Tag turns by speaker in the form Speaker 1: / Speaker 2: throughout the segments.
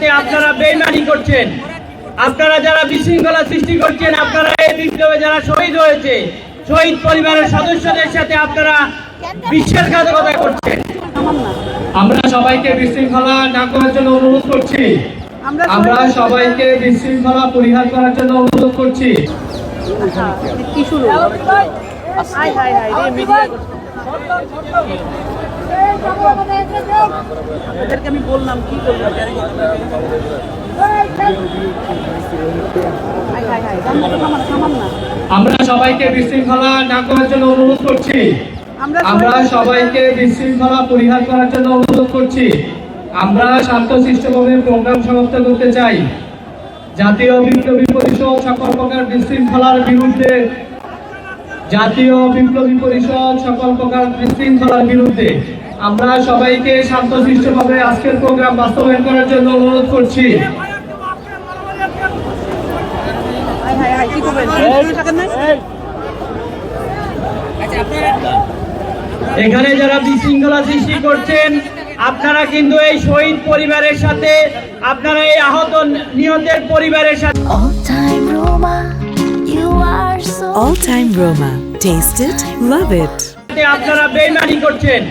Speaker 1: সাথে আপনারা বেইমানি করছেন। আপনারা যারা বিশৃঙ্খলা সৃষ্টি করছেন, আপনারা এই বিপ্লবে যারা শহীদ হয়েছে, শহীদ পরিবারের সদস্যদের সাথে আপনারা বিশ্বাসঘাতকতা করছেন।
Speaker 2: আমরা সবাইকে বিশৃঙ্খলা না করার জন্য অনুরোধ করছি। আমরা সবাইকে বিশৃঙ্খলা পরিহার করার জন্য অনুরোধ করছি।
Speaker 3: আমি বললাম কি করবো,
Speaker 2: আমরা সবাইকে বিশৃঙ্খলা না করার জন্য অনুরোধ করছি। আমরা সবাইকে বিশৃঙ্খলা পরিহার করার জন্য অনুরোধ করছি। আমরা শান্তশিষ্টভাবে প্রোগ্রাম সমাপ্ত করতে চাই। জাতীয় বিপ্লবী পরিষদ সকল প্রকার বিশৃঙ্খলার বিরুদ্ধে, জাতীয় বিপ্লবী পরিষদ সকল প্রকার বিশৃঙ্খলার বিরুদ্ধে আমরা সবাইকে শান্তশিষ্টভাবে আজকের প্রোগ্রাম বাস্তবায়ন করার জন্য অনুরোধ করছি।
Speaker 1: এখানে যারা বিশৃঙ্খলা সৃষ্টি করছেন, আপনারা কিন্তু এই শহীদ পরিবারের সাথে, আপনারা এই আহত নিহতের পরিবারের সাথে
Speaker 4: All Time Roma. Taste it, love it.
Speaker 1: আপনারা বেইমানি করছেন।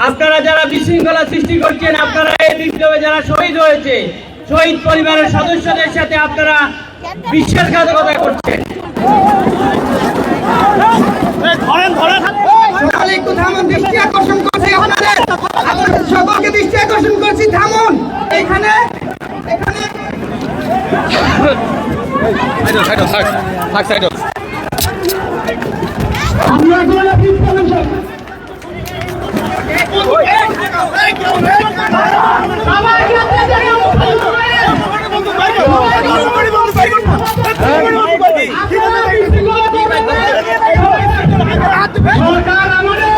Speaker 1: আপনারা যারা বিশৃঙ্খলা সৃষ্টি করছেন, আপনারা এই বিপ্লবে যারা শহীদ হয়েছে, শহীদ পরিবারের সদস্যদের সাথে আপনারা বিশ্বাসঘাতকতা করছেন।
Speaker 5: একটু থামুন, দৃষ্টি আকর্ষণ করছি আপনাদের, আপনাদের সকলকে দৃষ্টি আকর্ষণ করছি, থামুন। এখানে সরকার আমাদের